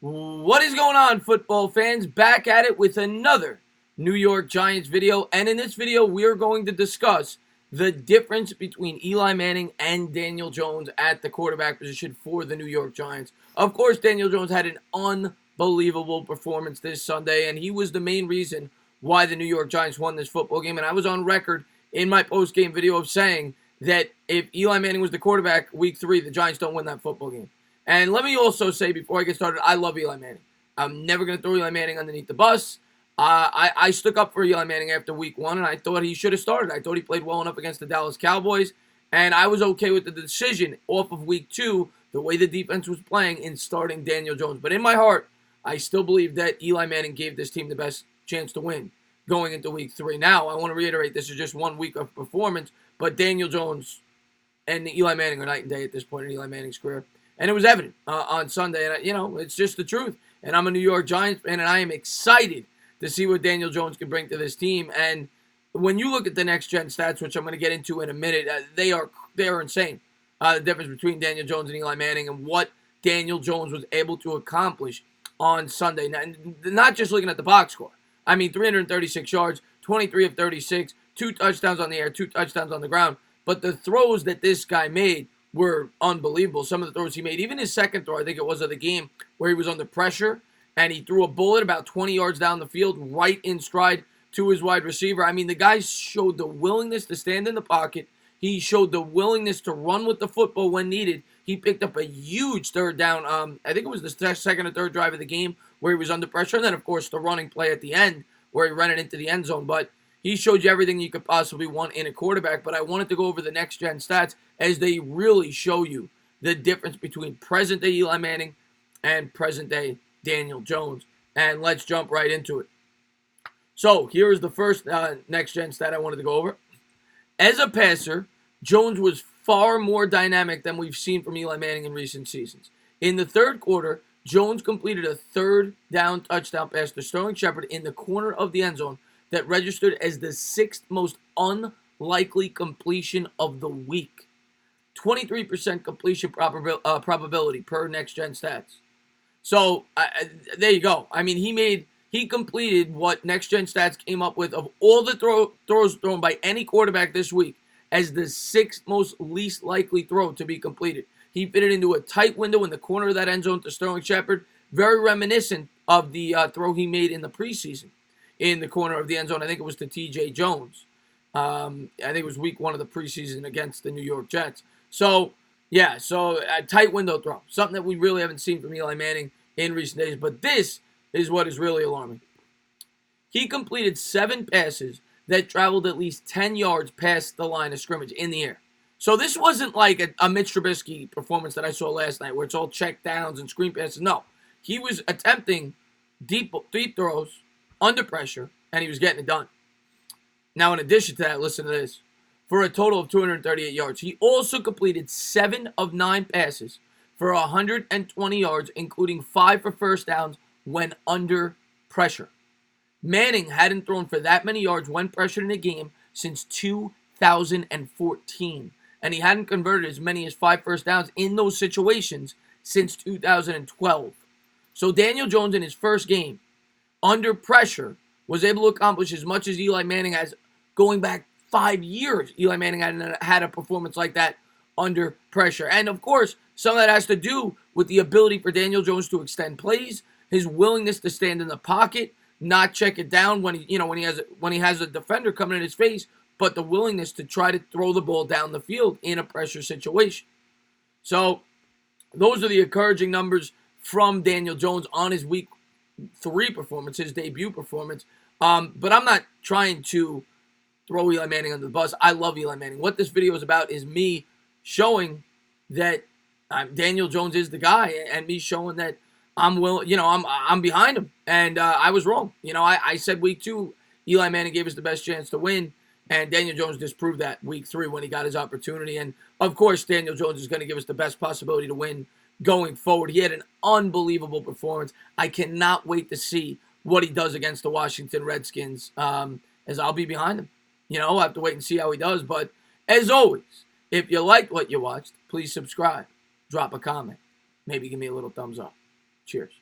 What is going on, football fans? Back at it with another New York Giants video. And in this video, we're going to discuss the difference between Eli Manning and Daniel Jones at the quarterback position for the New York Giants. Of course, Daniel Jones had an unbelievable performance this Sunday, and he was the main reason why the New York Giants won this football game. And I was on record in my post-game video of saying that if Eli Manning was the quarterback week 3, the Giants don't win that football game. And let me also say before I get started, I love Eli Manning. I'm never going to throw Eli Manning underneath the bus. I stuck up for Eli Manning after week 1, and I thought he should have started. I thought he played well enough against the Dallas Cowboys, and I was okay with the decision off of week 2, the way the defense was playing in starting Daniel Jones. But in my heart, I still believe that Eli Manning gave this team the best chance to win going into week 3. Now, I want to reiterate, this is just 1 week of performance, but Daniel Jones and Eli Manning are night and day at this point in Eli Manning's career. And it was evident on Sunday. And, it's just the truth. And I'm a New York Giants fan, and I am excited to see what Daniel Jones can bring to this team. And when you look at the next-gen stats, which I'm going to get into in a minute, they are insane. The difference between Daniel Jones and Eli Manning and what Daniel Jones was able to accomplish on Sunday. Now, not just looking at the box score. I mean, 336 yards, 23 of 36, 2 touchdowns on the air, 2 touchdowns on the ground. But the throws that this guy made were unbelievable. Some of the throws he made, even his second throw, I think it was of the game, where he was under pressure, and he threw a bullet about 20 yards down the field, right in stride to his wide receiver. I mean, the guy showed the willingness to stand in the pocket. He showed the willingness to run with the football when needed. He picked up a huge third down. I think it was the second or third drive of the game where he was under pressure. And then, of course, the running play at the end where he ran it into the end zone. But he showed you everything you could possibly want in a quarterback. But I wanted to go over the next-gen stats as they really show you the difference between present-day Eli Manning and present-day Daniel Jones. And let's jump right into it. So here is the first next-gen stat I wanted to go over. As a passer, Jones was far more dynamic than we've seen from Eli Manning in recent seasons. In the third quarter, Jones completed a third down touchdown pass to Sterling Shepard in the corner of the end zone that registered as the 6th most unlikely completion of the week. 23% completion probability per next-gen stats. So, there you go. I mean, he completed what next-gen stats came up with of all the throws thrown by any quarterback this week as the 6th most least likely throw to be completed. He fit it into a tight window in the corner of that end zone to Sterling Shepard, very reminiscent of the throw he made in the preseason in the corner of the end zone. I think it was to T.J. Jones. I think it was week 1 of the preseason against the New York Jets. So, yeah, a tight window throw. Something that we really haven't seen from Eli Manning in recent days. But this is what is really alarming. He completed 7 passes that traveled at least 10 yards past the line of scrimmage in the air. So this wasn't like a Mitch Trubisky performance that I saw last night where it's all check downs and screen passes. No, he was attempting deep throws under pressure, and he was getting it done. Now, in addition to that, listen to this. For a total of 238 yards. He also completed 7 of 9 passes for 120 yards, including 5 for first downs when under pressure. Manning hadn't thrown for that many yards when pressured in a game since 2014. And he hadn't converted as many as 5 first downs in those situations since 2012. So Daniel Jones in his first game, under pressure, was able to accomplish as much as Eli Manning has going back 5 years. Eli Manning hadn't had a performance like that under pressure. And, of course, some of that has to do with the ability for Daniel Jones to extend plays, his willingness to stand in the pocket, not check it down when he has a defender coming in his face, but the willingness to try to throw the ball down the field in a pressure situation. So those are the encouraging numbers from Daniel Jones on his week 3 performance, his debut performance. But I'm not trying to throw Eli Manning under the bus. I love Eli Manning. What this video is about is me showing that Daniel Jones is the guy, and me showing that I'm behind him. And I was wrong. I said week 2, Eli Manning gave us the best chance to win, and Daniel Jones disproved that week 3 when he got his opportunity. And, of course, Daniel Jones is going to give us the best possibility to win going forward. He had an unbelievable performance. I cannot wait to see what he does against the Washington Redskins, as I'll be behind him. I'll have to wait and see how he does. But, as always, if you liked what you watched, please subscribe. Drop a comment. Maybe give me a little thumbs up. Cheers.